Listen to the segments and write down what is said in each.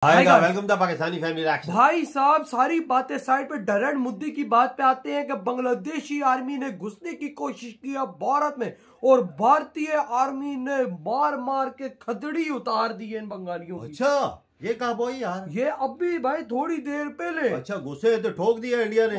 आएगा। Welcome the Pakistani family reaction. भाई साहब सारी बातें साइड पे, डायरेक्ट मुद्दे की बात पे आते हैं कि बांग्लादेशी आर्मी ने घुसने की कोशिश की भारत में और भारतीय आर्मी ने मार मार के खदड़ी उतार दी है इन बंगालियों की। अच्छा ये कहा बोई यार, ये अभी भाई थोड़ी देर पहले। अच्छा घुसे तो ठोक दिया इंडिया ने।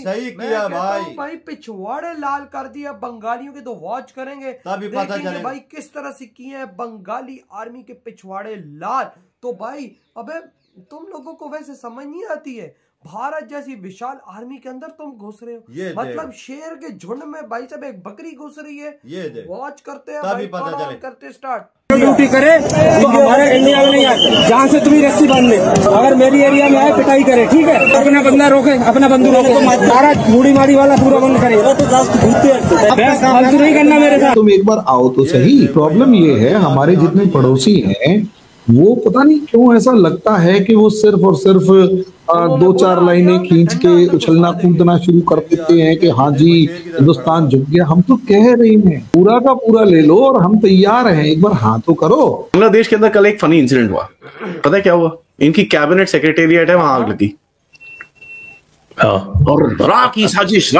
सही किया भाई पिछवाड़े लाल कर दिया बंगालियों के। तो वॉच करेंगे तभी पता चलेगा भाई किस तरह से किए हैं बंगाली आर्मी के पिछवाड़े लाल। तो भाई अबे तुम लोगों को वैसे समझ नहीं आती है, भारत जैसी विशाल आर्मी के अंदर तुम घुस रहे हो, मतलब शेर के झुंड में भाई साहब एक बकरी घुस रही है। ये वॉच करते हैं तभी पता चले। करते स्टार्ट ड्यूटी करे तो हमारे इंडिया में नहीं आए, जहाँ से तुम्हें रस्सी बांध ले। अगर मेरी एरिया में आए पिटाई करे, ठीक है, अपना बंदा रोके, अपना बंदूक रोके, सारा बूढ़ी मारी वाला पूरा बंद करे। फालतू नहीं करना मेरे साथ। तुम एक बार आओ तो सही। प्रॉब्लम ये है हमारे जितने पड़ोसी हैं वो पता नहीं क्यों ऐसा लगता है कि वो सिर्फ और सिर्फ दो चार लाइनें खींच के उछलना कूदना शुरू कर देते हैं कि हाँ जी हिंदुस्तान झुक गया। हम तो कह रहे हैं पूरा का पूरा ले लो और हम तैयार हैं, एक बार हाँ तो करो। बांग्लादेश के अंदर कल एक फनी इंसिडेंट हुआ, पता है क्या हुआ? इनकी कैबिनेट सेक्रेटेरिएट है, वहां आग लगी और राह की साजिश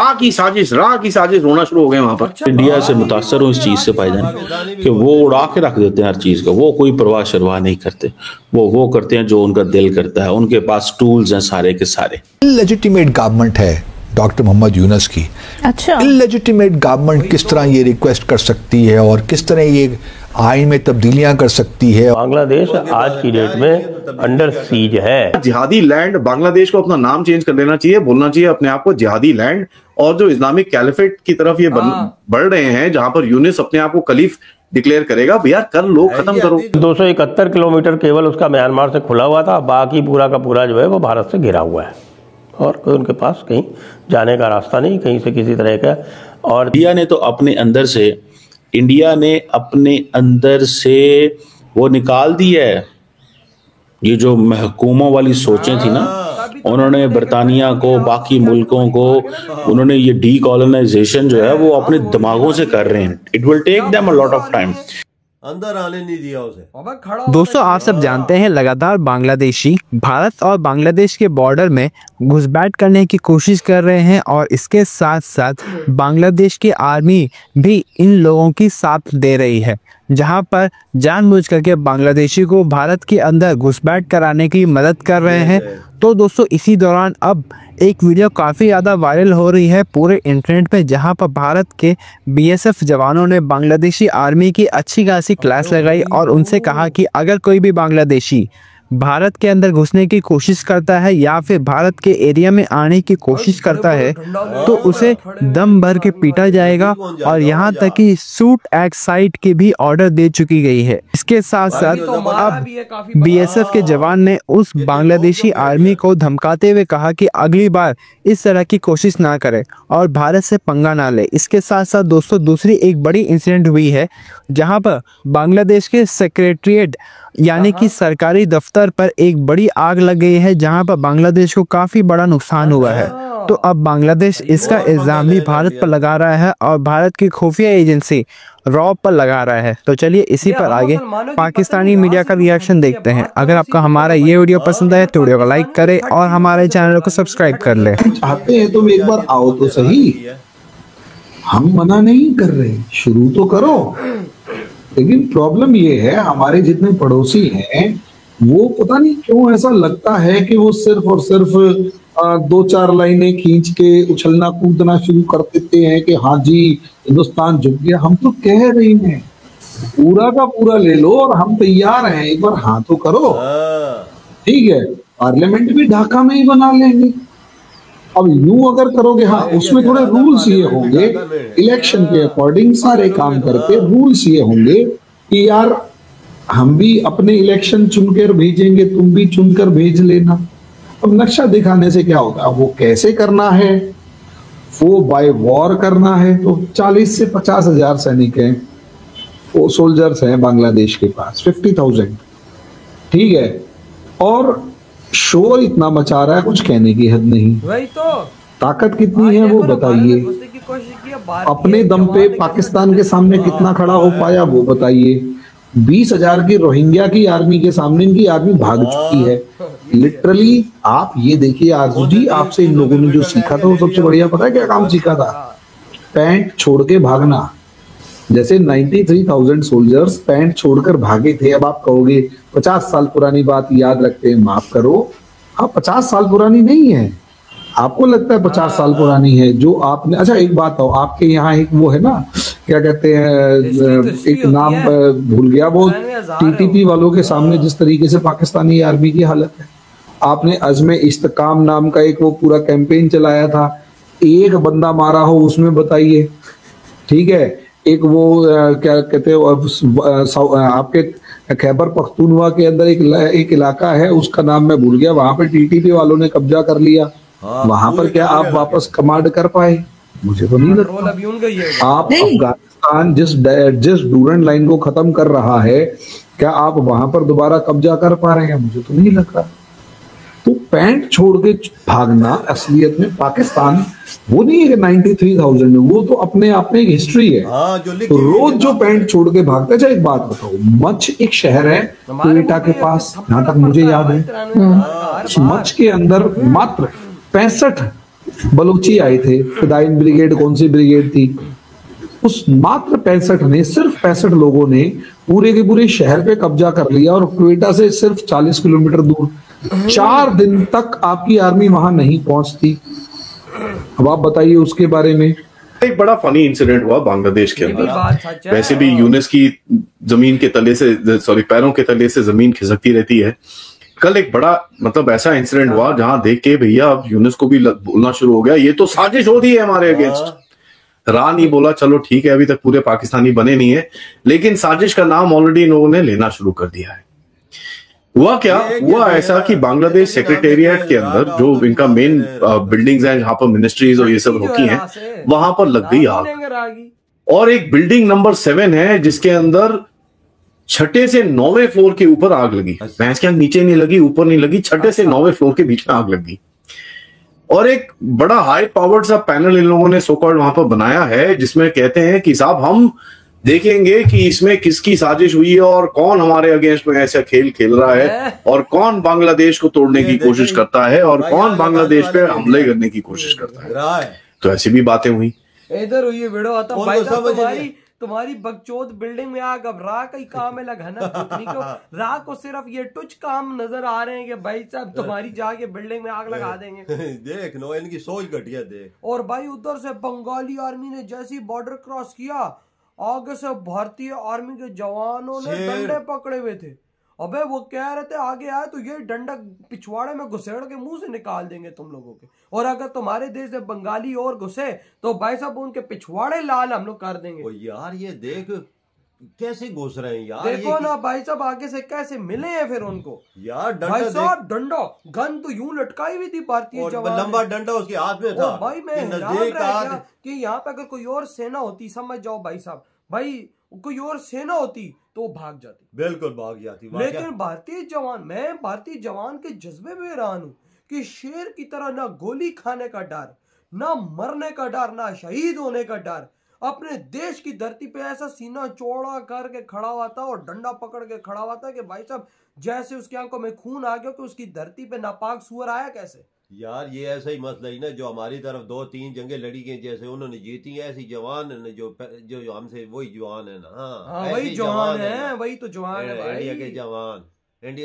होना शुरू हो गए वहां पर। इंडिया से मुतासर हूँ इस चीज से भाईजान कि वो उड़ा के रख देते हैं हर चीज का, वो कोई परवाह शरवाह नहीं करते, वो करते हैं जो उनका दिल करता है। उनके पास टूल्स हैं सारे के सारे। इलेजिटिमेट गवर्नमेंट है डॉक्टर मोहम्मद यूनुस की। अच्छा, इलेजिटिमेट गवर्नमेंट किस तरह ये रिक्वेस्ट कर सकती है और किस तरह ये आइन में तब्दीलियां कर सकती है? बांग्लादेश आज की डेट में अंडर सीज है। जिहादी लैंड, बांग्लादेश को अपना नाम चेंज कर लेना चाहिए, बोलना चाहिए अपने आप को जिहादी लैंड। और जो इस्लामिक कैलिफेट की तरफ ये बढ़ रहे हैं, जहां पर यूनुस अपने आप को खलीफ डिक्लेयर करेगा, भैया कर लो, खत्म करो। 271 किलोमीटर केवल उसका म्यांमार से खुला हुआ था, बाकी पूरा का पूरा जो है वो भारत से घिरा हुआ है और कोई उनके पास कहीं जाने का रास्ता नहीं, कहीं से किसी तरह का। और इंडिया ने अपने अंदर से वो निकाल दिया है, ये जो महकूमों वाली सोचें थी ना, उन्होंने बरतानिया को, बाकी मुल्कों को, उन्होंने ये डीकॉलोनाइजेशन जो है वो अपने दिमागों से कर रहे हैं। It will take them a lot of time. अंदर आने नहीं दिया उसे। दोस्तों आप सब जानते हैं लगातार बांग्लादेशी भारत और बांग्लादेश के बॉर्डर में घुसपैठ करने की कोशिश कर रहे हैं और इसके साथ साथ बांग्लादेश की आर्मी भी इन लोगों की साथ दे रही है, जहां पर जानबूझ करके बांग्लादेशी को भारत के अंदर घुसपैठ कराने की मदद कर रहे हैं। तो दोस्तों इसी दौरान अब एक वीडियो काफ़ी ज़्यादा वायरल हो रही है पूरे इंटरनेट पे, जहां पर भारत के बीएसएफ जवानों ने बांग्लादेशी आर्मी की अच्छी खासी क्लास लगाई और उनसे कहा कि अगर कोई भी बांग्लादेशी भारत के अंदर घुसने की कोशिश करता है या फिर भारत के एरिया में आने की कोशिश करता है तो उसे दम भर के पीटा जाएगा और यहाँ तक कि शूट एट साइट की भी ऑर्डर दे चुकी गई है। इसके साथ साथ अब बीएसएफ के जवान ने उस बांग्लादेशी आर्मी को धमकाते हुए कहा कि अगली बार इस तरह की कोशिश ना करे और भारत से पंगा ना ले। इसके साथ साथ दोस्तों दूसरी एक बड़ी इंसिडेंट हुई है जहाँ पर बांग्लादेश के सेक्रेटरीट यानी कि सरकारी दफ्तर पर एक बड़ी आग लग गई है, जहां पर बांग्लादेश को काफी बड़ा नुकसान हुआ है। तो अब बांग्लादेश इसका इल्जाम भी भारत पर लगा रहा है और भारत की खुफिया एजेंसी रॉ पर लगा रहा है। तो चलिए इसी पर आगे पाकिस्तानी मीडिया का रिएक्शन देखते हैं। अगर आपका हमारा ये वीडियो पसंद आए तो वीडियो को लाइक करें और हमारे चैनल को सब्सक्राइब कर ले। चाहते हैं तुम एक बार आओ तो सही, हम मना नहीं कर रहे, शुरू तो करो। लेकिन प्रॉब्लम ये है हमारे जितने पड़ोसी हैं वो पता नहीं क्यों ऐसा लगता है कि वो सिर्फ और सिर्फ दो चार लाइनें खींच के उछलना कूदना शुरू कर देते हैं कि हाँ जी हिंदुस्तान झुक गया। हम तो कह रहे हैं पूरा का पूरा ले लो और हम तैयार हैं, एक बार हाँ तो करो। ठीक है, पार्लियामेंट भी ढाका में ही बना लेंगे। अब यूं अगर करोगे, हाँ उसमें थोड़े रूल्स ये होंगे, इलेक्शन के अकॉर्डिंग सारे काम करके रूल्स ये होंगे कि यार हम भी अपने इलेक्शन चुनकर भेजेंगे, तुम भी चुनकर भेज लेना। अब नक्शा दिखाने से क्या होता है, वो कैसे करना है, वो बाय वॉर करना है। तो 40 से 50 हजार सैनिक हैं, वो सोल्जर्स हैं बांग्लादेश के पास 50,000, ठीक है, और शोर इतना मचा रहा है कुछ कहने की हद नहीं। वही तो ताकत कितनी है वो बताइए, अपने दम पे पाकिस्तान के सामने कितना खड़ा हो पाया वो बताइए। 20,000 की रोहिंग्या की आर्मी के सामने इनकी आर्मी भाग चुकी है लिटरली। आप ये देखिए आरजू जी, आपसे इन लोगों ने जो सीखा था वो सबसे बढ़िया पता है क्या काम सीखा था? पैंट छोड़ के भागना। जैसे 93,000 सोल्जर्स पैंट छोड़कर भागे थे। अब आप कहोगे 50 साल पुरानी बात याद रखते हैं, माफ करो, हाँ 50 साल पुरानी नहीं है। आपको लगता है 50 साल पुरानी है जो आपने। अच्छा एक बात हो, आपके यहाँ एक वो है ना, क्या कहते हैं, एक नाम भूल गया, वो टीटीपी वालों के सामने जिस तरीके से पाकिस्तानी आर्मी की हालत है। आपने अज़्म इस्तेकाम नाम का एक वो पूरा कैंपेन चलाया था, एक बंदा मारा हो उसमें बताइए, ठीक है। एक वो क्या कहते हैं, आपके खैबर पख्तूनवा के अंदर एक इलाका है, उसका नाम मैं भूल गया, वहां पर टीटीपी वालों ने कब्जा कर लिया। वहां पर क्या आप वापस कमांड कर पाए? मुझे तो नहीं लगता। आप अफगानिस्तान जिस डूरन लाइन को खत्म कर रहा है, क्या आप वहां पर दोबारा कब्जा कर पा रहे हैं? मुझे तो नहीं लग रहा। तो पैंट छोड़ के भागना असलियत में पाकिस्तान वो नहीं है कि 93,000 में, वो तो अपने आप में एक हिस्ट्री है। तो रोज जो पैंट छोड़ के भागता है। अच्छा एक बात बताओ, मच एक शहर है क्वेटा के पास, जहां तक मुझे याद है, मच के अंदर मात्र 65 बलोची आए थे। फिदाइन ब्रिगेड कौन सी ब्रिगेड थी? उस मात्र 65 ने, सिर्फ 65 लोगों ने पूरे के पूरे शहर पे कब्जा कर लिया, और क्वेटा से सिर्फ 40 किलोमीटर दूर। 4 दिन तक आपकी आर्मी वहां नहीं पहुंचती। अब आप बताइए उसके बारे में। एक बड़ा फनी इंसिडेंट हुआ बांग्लादेश के अंदर। वैसे भी यूनिस की जमीन के तले से, सॉरी पैरों के तले से जमीन खिसकती रहती है। कल एक बड़ा मतलब ऐसा इंसिडेंट हुआ जहां देख के भैया अब यूनिस को भी बोलना शुरू हो गया, ये तो साजिश हो रही है हमारे अगेंस्ट। रा नहीं बोला, चलो ठीक है, अभी तक पूरे पाकिस्तानी बने नहीं है, लेकिन साजिश का नाम ऑलरेडी इन लोगों ने लेना शुरू कर दिया है। हुआ क्या हुआ ऐसा कि बांग्लादेश सेक्रेटेरिएट के अंदर जो इनका मेन बिल्डिंग्स हैं, जहां पर मिनिस्ट्रीज और ये सब रुकी हैं, वहां पर लग गई आग। और एक बिल्डिंग नंबर 7 है जिसके अंदर 6 से 9वें फ्लोर के ऊपर आग लगी। भैंस के नीचे नहीं लगी, ऊपर नहीं लगी, 6 से 9वें फ्लोर के बीच में आग लगी। और एक बड़ा हाई पावर्ड सा पैनल इन लोगों ने सो कॉल्ड वहां पर बनाया है, जिसमें कहते हैं कि साहब हम देखेंगे कि इसमें किसकी साजिश हुई है और कौन हमारे अगेंस्ट में ऐसा खेल खेल रहा है, और कौन बांग्लादेश को तोड़ने की कोशिश करता है, और कौन बांग्लादेश पे हमले करने की कोशिश करता है। तो ऐसी भी बातें हुई। इधर हुई वीडियो आता भाई साहब, तुम्हारी बकचोद बिल्डिंग में आग, अब रा का ही काम है लगाना को। रा को सिर्फ ये टुच काम नजर आ रहे हैं कि भाई साहब तुम्हारी जाके बिल्डिंग में आग लगा देंगे। देख नो इनकी सोच घटिया देख। और भाई उधर से बंगाली आर्मी ने जैसी बॉर्डर क्रॉस किया, आगे से भारतीय आर्मी के जवानों ने डंडे पकड़े हुए थे। अबे वो कह रहे थे आगे आए तो ये डंडा पिछवाड़े में घुसेड़ के मुंह से निकाल देंगे तुम लोगों के, और अगर तुम्हारे देश से बंगाली और घुसे तो भाई साहब उनके पिछवाड़े लाल हम लोग कर देंगे। ओ यार ये देख कैसे घुस रहे हैं यार, देखो ना भाई साहब आगे से कैसे मिले हैं फिर उनको यार। भाई साहब डंडा गन तो यूं लटकाई हुई थी भारतीय जवान, लंबा डंडा उसके हाथ में था। भाई मैं हैरान रह गया कि यहाँ पे अगर कोई और सेना होती, समझ जाओ भाई साहब, भाई कोई और सेना होती तो भाग जाती, बिल्कुल भाग जाती। लेकिन भारतीय जवान, मैं भारतीय जवान के जज्बे में हैरान हूँ कि शेर की तरह ना गोली खाने का डर, ना मरने का डर, ना शहीद होने का डर, अपने देश की धरती पे ऐसा सीना चौड़ा करके खड़ा हुआ था और डंडा पकड़ के खड़ा हुआ था कि भाई साहब जैसे उसकी आंखों में खून आ गया कि उसकी धरती पे नापाक सूअर आया कैसे। यार ये ऐसा ही मसला ही ना, जो हमारी तरफ 2-3 जंगें लड़ी गई जैसे उन्होंने जीती है, ऐसी जवान जो हमसे वही जवान है ना। हाँ वही जवान है, वही तो जवान है भाई। इंडिया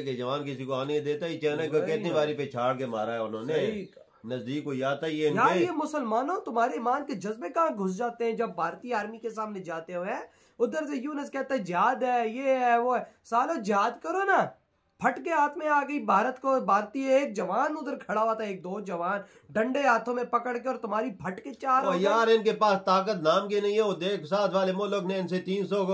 के जवान किसी को आने देता ही, चाइना को कितनी बारी पे छाड़ के मारा है उन्होंने, नजदीक को आता ही है यार। ये मुसलमानों तुम्हारे ईमान के जज्बे कहाँ घुस जाते हैं जब भारतीय आर्मी के सामने जाते हुए। उधर से यूनुस कहता है जिहाद है, ये है वो है, सालो जिहाद करो ना। फट के हाथ में आ गई भारत को, भारतीय एक जवान उधर खड़ा हुआ था, 1-2 जवान डंडे हाथों में पकड़ के, और तुम्हारी फट के 4 हो यार इनके पास ताकत नाम की नहीं है। वो देख साथ वाले मुल्क ने इनसे 300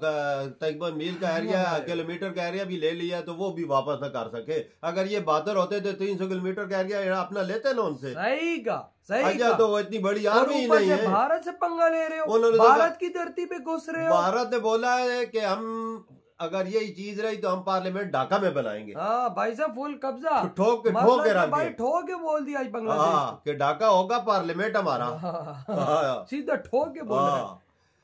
तकरीबन मील का एरिया, किलोमीटर का एरिया भी ले लिया, तो वो भी वापस न कर सके। अगर ये बहादुर होते तो 300 किलोमीटर का एरिया अपना लेते ना उनसे। सही का तो वो इतनी बड़ी आर्मी ही नहीं है। भारत से पंगा ले रहे हो, भारत की धरती पे घुस रहे हो। भारत ने बोला है कि हम अगर यही चीज रही तो हम पार्लियामेंट ढाका में बनाएंगे। हाँ भाई साहब फुल कब्जा, ठोक के भाई ठोक के बोल दिया बांग्लादेश कि ढाका होगा पार्लियामेंट हमारा। सीधा ठोक के बोल रहा है।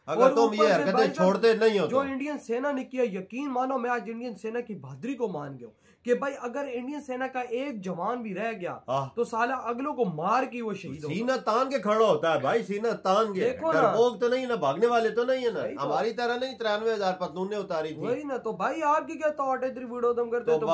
अगर तुम ये हरकतें छोड़ते नहीं हो जो इंडियन सेना ने किया, यकीन मानो मैं आज इंडियन सेना की बहादुरी को मान गया कि भाई अगर इंडियन सेना का एक जवान भी रह गया तो साला अगलों को मार की वो शहीद होगा। सीना तान के खड़ा होता है भाई, सीना तान के। डरपोक तो नहीं ना, भागने वाले तो नहीं है ना, हमारी तरह नहीं 93,000 पतलूने उतारी थी। वही ना। तो भाई आपकी क्या थॉट है, वीडियो तुम करते तो